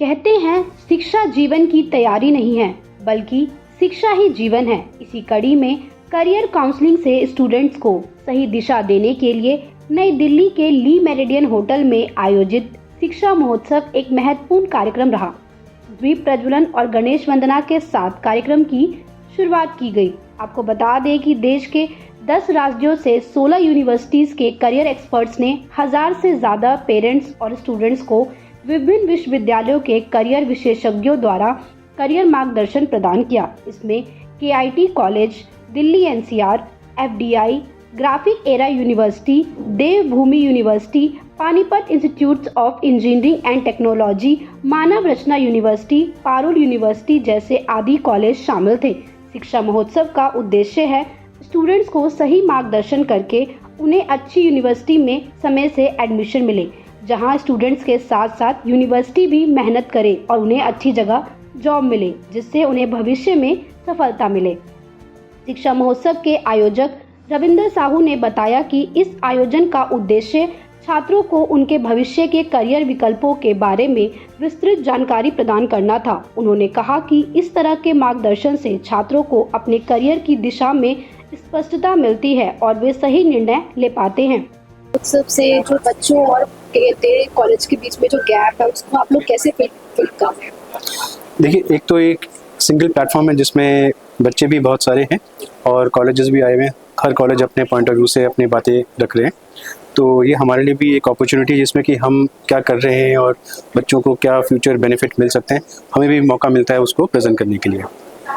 कहते हैं शिक्षा जीवन की तैयारी नहीं है बल्कि शिक्षा ही जीवन है। इसी कड़ी में करियर काउंसलिंग से स्टूडेंट्स को सही दिशा देने के लिए नई दिल्ली के ली मेरिडियन होटल में आयोजित शिक्षा महोत्सव एक महत्वपूर्ण कार्यक्रम रहा। द्वीप प्रज्वलन और गणेश वंदना के साथ कार्यक्रम की शुरुआत की गई। आपको बता दें कि देश के 10 राज्यों से 16 यूनिवर्सिटीज के करियर एक्सपर्ट्स ने 1000 से ज्यादा पेरेंट्स और स्टूडेंट्स को विभिन्न विश्वविद्यालयों के करियर विशेषज्ञों द्वारा करियर मार्गदर्शन प्रदान किया। इसमें KIT College, Delhi NCR, FDI, Graphic Era University, Devbhoomi University, Panipat Institute of Engineering and Technology, Manav Rachna University, Parul University जैसे आदि कॉलेज शामिल थे। शिक्षा महोत्सव का उद्देश्य है स्टूडेंट्स को सही मार्गदर्शन करके उन्हें अच्छी यूनिवर्सिटी में समय से एडमिशन मिले, जहां स्टूडेंट्स के साथ साथ यूनिवर्सिटी भी मेहनत करे और उन्हें अच्छी जगह जॉब मिले, जिससे उन्हें भविष्य में सफलता मिले। शिक्षा महोत्सव के आयोजक रविंदर साहू ने बताया कि इस आयोजन का उद्देश्य छात्रों को उनके भविष्य के करियर विकल्पों के बारे में विस्तृत जानकारी प्रदान करना था। उन्होंने कहा कि इस तरह के मार्गदर्शन से छात्रों को अपने करियर की दिशा में स्पष्टता मिलती है और वे सही निर्णय ले पाते हैं। उत्सव से जो बच्चों और तेरे कॉलेज के बीच में जो गैप है उसको आप लोग कैसे फिल कर रहे हैं? देखिए, एक तो एक सिंगल प्लेटफॉर्म है जिसमें बच्चे भी बहुत सारे हैं और कॉलेजेस भी आए हुए हैं। हर कॉलेज अपने पॉइंट ऑफ व्यू से अपनी बातें रख रहे हैं, तो ये हमारे लिए भी एक अपॉर्चुनिटी है जिसमें कि हम क्या कर रहे हैं और बच्चों को क्या फ्यूचर बेनिफिट मिल सकते हैं, हमें भी मौका मिलता है उसको प्रेजेंट करने के लिए।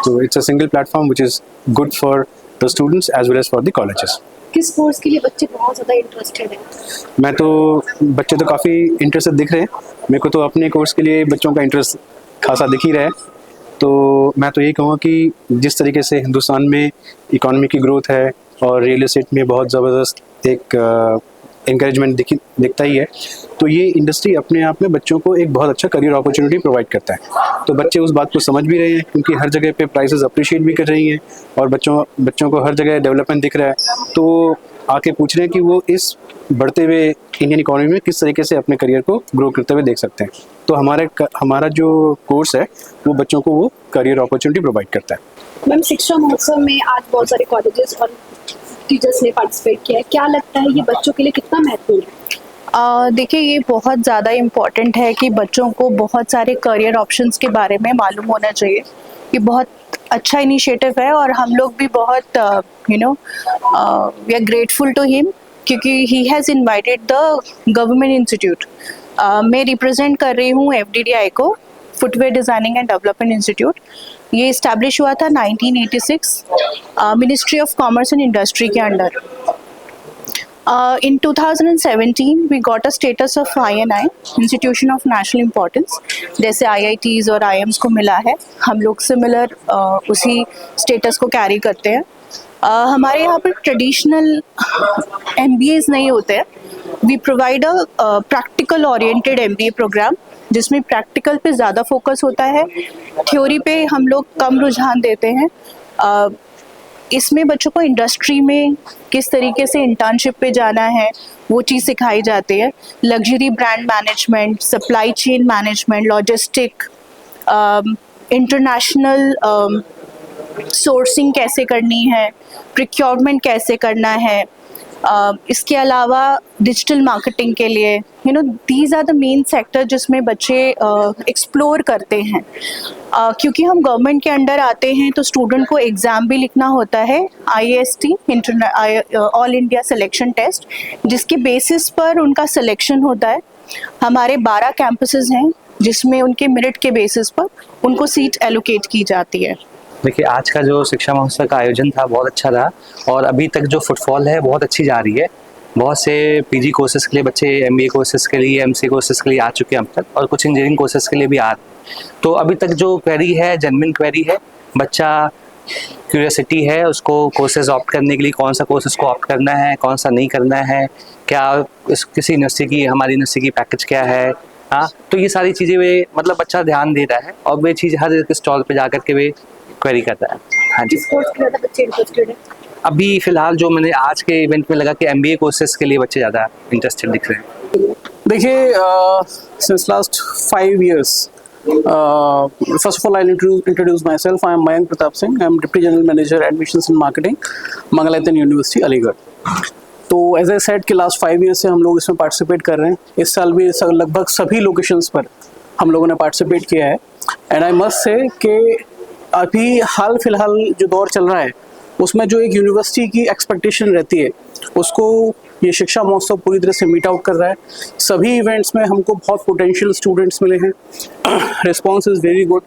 तो it's a single platform which is good for the students as well as for the colleges. किस कोर्स के लिए बच्चे बहुत ज़्यादा इंटरेस्टेड हैं? बच्चे तो काफ़ी इंटरेस्टेड दिख रहे हैं। मेरे को तो अपने कोर्स के लिए बच्चों का इंटरेस्ट खासा दिख ही रहा है। तो मैं तो यही कहूँगा कि जिस तरीके से हिंदुस्तान में इकोनॉमी की ग्रोथ है और रियल एस्टेट में बहुत ज़बरदस्त एक इंकरेजमेंट दिखता ही है, तो ये इंडस्ट्री अपने आप में बच्चों को एक बहुत अच्छा करियर अपॉर्चुनिटी प्रोवाइड करता है। तो बच्चे उस बात को समझ भी रहे हैं क्योंकि हर जगह पे प्राइसेस अप्रिशिएट भी कर रही हैं और बच्चों को हर जगह डेवलपमेंट दिख रहा है। तो आके पूछ रहे हैं कि वो इस बढ़ते हुए इंडियन इकोनॉमी में किस तरीके से अपने करियर को ग्रो करते हुए देख सकते हैं। तो हमारा जो कोर्स है वो बच्चों को वो करियर अपॉर्चुनिटी प्रोवाइड करता है। मैम, शिक्षा महोत्सव में आज बहुत सारे कॉलेजेस और टीचर्स ने पार्टिसिपेट किया है। क्या लगता है ये बच्चों के लिए कितना महत्वपूर्ण है? देखिए, ये बहुत ज़्यादा इम्पॉर्टेंट है कि बच्चों को बहुत सारे करियर ऑप्शंस के बारे में मालूम होना चाहिए। ये बहुत अच्छा इनिशिएटिव है और हम लोग भी बहुत we are grateful to him क्योंकि he has invited the government institute. मैं रिप्रेजेंट कर रही हूँ FDDI को, footwear designing and development institute. ये इस्टेब्लिश हुआ था 1986 ministry of commerce and industry के अंडर। In 2017 we got a status of INI, institution of national importance, जैसे IITs और IIMs को मिला है। हम लोग सिमिलर उसी स्टेटस को कैरी करते हैं। हमारे यहाँ पर ट्रेडिशनल MBAs नहीं होते हैं। We provide a practical oriented MBA programme जिसमें प्रैक्टिकल पे ज़्यादा फोकस होता है, थ्योरी पे हम लोग कम रुझान देते हैं। इसमें बच्चों को इंडस्ट्री में किस तरीके से इंटर्नशिप पे जाना है वो चीज़ सिखाई जाती है। Luxury brand management, supply chain management, logistic, international sourcing कैसे करनी है, प्रिक्योरमेंट कैसे करना है। इसके अलावा डिजिटल मार्केटिंग के लिए these are the main sector जिसमें बच्चे एक्सप्लोर करते हैं। क्योंकि हम गवर्नमेंट के अंडर आते हैं तो स्टूडेंट को एग्ज़ाम भी लिखना होता है, IAST All India Selection Test, जिसके बेसिस पर उनका सिलेक्शन होता है। हमारे 12 कैंपसेस हैं जिसमें उनके मेरिट के बेसिस पर उनको सीट एलोकेट की जाती है। देखिए, आज का जो शिक्षा महोत्सव का आयोजन था बहुत अच्छा रहा और अभी तक जो फुटफॉल है बहुत अच्छी जा रही है। बहुत से PG कोर्सेज के लिए बच्चे MBA कोर्सेज के लिए, MCA कोर्सेज के लिए आ चुके हैं अब तक और कुछ इंजीनियरिंग कोर्सेज के लिए भी आ रहे हैं। तो अभी तक जो क्वेरी है जेन्युइन क्वेरी है, बच्चा क्यूरियोसिटी है उसको कोर्सेज ऑप्ट करने के लिए, कौन सा कोर्स उसको ऑप्ट करना है, कौन सा नहीं करना है, क्या किसी यूनिवर्सिटी की, हमारी यूनिवर्सिटी की पैकेज क्या है। हाँ, तो ये सारी चीज़ें वे बच्चा ध्यान दे रहा है और वे चीज़ हर एक स्टॉल पे जा करके वे क्वेरी करता है। हाँ जी। किस कोर्स के ज़्यादा बच्चे इंटरेस्टेड हैं? अभी फिलहाल जो मैंने आज के इवेंट में लगा कि MBA कोर्सेज के लिए बच्चे ज़्यादा इंटरेस्टेड दिख रहे हैं। देखिए, since last 5 years First of all, I'll introduce myself. I am Mayank Pratap Singh. I am Deputy General Manager Admissions and Marketing, Mangalayatan University, Aligarh. तो एज ए सेट के लास्ट 5 ईयर से हम लोग इसमें पार्टिसिपेट कर रहे हैं. इस साल भी लगभग सभी लोकेशंस पर हम लोगों ने पार्टिसिपेट किया है. एंड आई मस्ट से कि अभी हाल फिलहाल जो दौर चल रहा है उसमें जो एक यूनिवर्सिटी की एक्सपेक्टेशन रहती है उसको ये शिक्षा महोत्सव पूरी तरह से मीट आउट कर रहा है. सभी इवेंट्स में हमको बहुत पोटेंशियल स्टूडेंट्स मिले हैं. रिस्पॉन्स इज़ वेरी गुड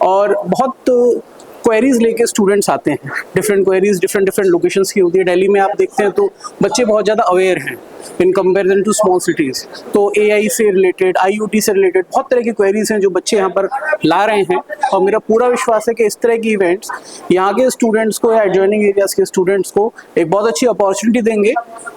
और बहुत क्वेरीज लेके स्टूडेंट्स आते हैं. डिफरेंट क्वेरीज डिफरेंट लोकेशंस की होती है. दिल्ली में आप देखते हैं तो बच्चे बहुत ज़्यादा अवेयर हैं in comparison to small cities. तो AI से रिलेटेड, IoT से रिलेटेड बहुत तरह की क्वेरीज हैं जो बच्चे यहाँ पर ला रहे हैं. और मेरा पूरा विश्वास है कि इस तरह की इवेंट्स यहाँ के स्टूडेंट्स को या एडजॉइनिंग एरियाज़ के स्टूडेंट्स को एक बहुत अच्छी अपॉर्चुनिटी देंगे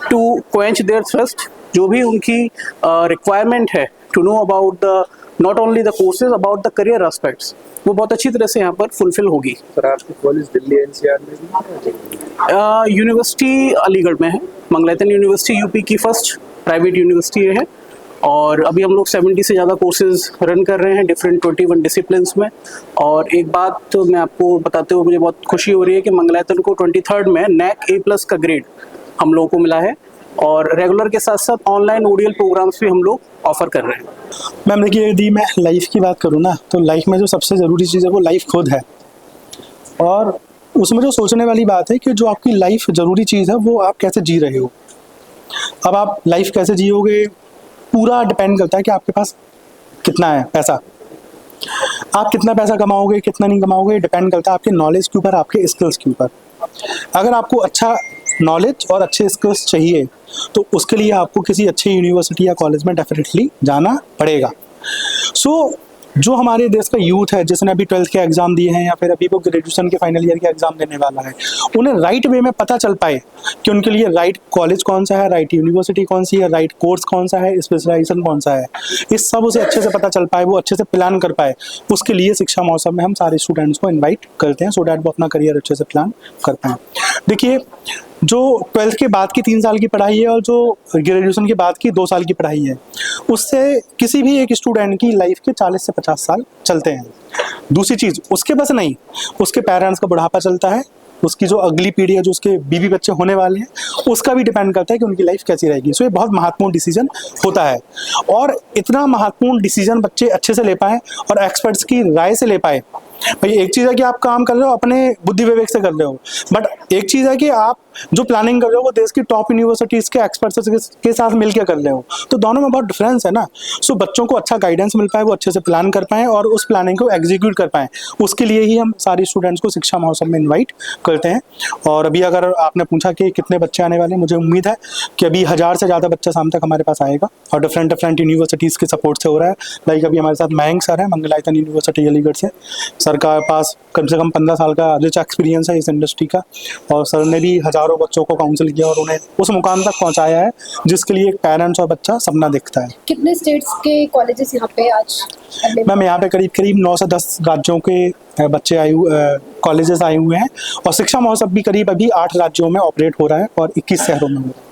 टू क्वेंच देयर थ्रस्ट. जो भी उनकी रिक्वायरमेंट है to know about the not only the courses, about the career aspects, वो बहुत अच्छी तरह से यहाँ पर फुलफिल होगी. सर आपकी कॉलेज दिल्ली NCR में भी यूनिवर्सिटी अलीगढ़ में है. मंगलायतन यूनिवर्सिटी यूपी की फर्स्ट प्राइवेट यूनिवर्सिटी है और अभी हम लोग 70 से ज़्यादा कोर्सेज रन कर रहे हैं डिफरेंट 21 डिसिप्लिन्स में. और एक बात तो मैं आपको बताते हुए मुझे बहुत खुशी हो रही है कि मंगलायतन को 23rd में NAC A+ का ग्रेड हम लोगों को मिला है. और रेगुलर के साथ साथ ऑनलाइन ODL प्रोग्राम्स भी हम लोग ऑफर कर रहे हैं. मैम देखिए, यदि मैं लाइफ की बात करूँ ना तो लाइफ में जो सबसे ज़रूरी चीज़ है वो लाइफ खुद है. और उसमें जो सोचने वाली बात है कि जो आपकी लाइफ ज़रूरी चीज़ है वो आप कैसे जी रहे हो. अब आप लाइफ कैसे जियोगे पूरा डिपेंड करता है कि आपके पास कितना है पैसा. आप कितना पैसा कमाओगे कितना नहीं कमाओगे डिपेंड करता है आपके नॉलेज के ऊपर, आपके स्किल्स के ऊपर. अगर आपको अच्छा नॉलेज और अच्छे स्किल्स चाहिए तो उसके लिए आपको किसी अच्छी यूनिवर्सिटी या कॉलेज में डेफिनेटली जाना पड़ेगा. सो जो हमारे देश का यूथ है जिसने अभी 12th के एग्ज़ाम दिए हैं या फिर अभी वो ग्रेजुएशन के फाइनल ईयर के एग्ज़ाम देने वाला है, उन्हें राइट वे में पता चल पाए कि उनके लिए राइट कॉलेज कौन सा है, राइट यूनिवर्सिटी कौन सी है, राइट कोर्स कौन सा है, स्पेशलाइजेशन कौन सा है, इस सब उसे अच्छे से पता चल पाए, वो अच्छे से प्लान कर पाए. उसके लिए शिक्षा महोत्सव में हम सारे स्टूडेंट्स को इन्वाइट करते हैं सो डैट वो अपना करियर अच्छे से प्लान कर पाएँ. देखिए, जो 12th के बाद की 3 साल की पढ़ाई है और जो ग्रेजुएशन के बाद की 2 साल की पढ़ाई है उससे किसी भी एक स्टूडेंट की लाइफ के 40 से 50 साल चलते हैं. दूसरी चीज़ उसके बस नहीं, उसके पेरेंट्स का बुढ़ापा चलता है, उसकी जो अगली पीढ़ी है जो उसके बीवी बच्चे होने वाले हैं उसका भी डिपेंड करता है कि उनकी लाइफ कैसी रहेगी. सो ये बहुत महत्वपूर्ण डिसीजन होता है और इतना महत्वपूर्ण डिसीजन बच्चे अच्छे से ले पाएँ और एक्सपर्ट्स की राय से ले पाए. भाई एक चीज़ है कि आप काम कर रहे हो अपने बुद्धि विवेक से कर रहे हो, बट एक चीज़ है कि आप जो प्लानिंग कर रहे हो वो देश की टॉप यूनिवर्सिटीज़ के एक्सपर्ट्स के साथ मिलकर कर रहे हो. तो दोनों में बहुत डिफरेंस है ना. सो बच्चों को अच्छा गाइडेंस मिल पाए, वो अच्छे से प्लान कर पाएँ और उस प्लानिंग को एग्जीक्यूट कर पाएँ. उसके लिए ही हम सारे स्टूडेंट्स को शिक्षा महोत्सव में इन्वाइट करते हैं. और अभी अगर आपने पूछा कि कितने बच्चे आने वाले हैं, मुझे उम्मीद है कि अभी 1000 से ज़्यादा बच्चा शाम तक हमारे पास आएगा और डिफरेंट यूनिवर्सिटीज़ के सपोर्ट से हो रहा है. लाइक अभी हमारे साथ मयंक सर है मंगलायतन यूनिवर्सिटी अलीगढ़ से. सर का पास कम से कम 15 साल का रिच एक्सपीरियंस है इस इंडस्ट्री का और सर ने भी हज़ारों बच्चों को काउंसिल किया और उन्हें उस मुकाम तक पहुंचाया है जिसके लिए एक पेरेंट्स और बच्चा सपना देखता है. कितने स्टेट्स के कॉलेजेस यहाँ पे आज? मैम यहाँ पे करीब 9 से 10 राज्यों के बच्चे कॉलेजेस आए हुए हैं और शिक्षा महोत्सव भी करीब अभी 8 राज्यों में ऑपरेट हो रहा है और 21 शहरों में हो रहा है.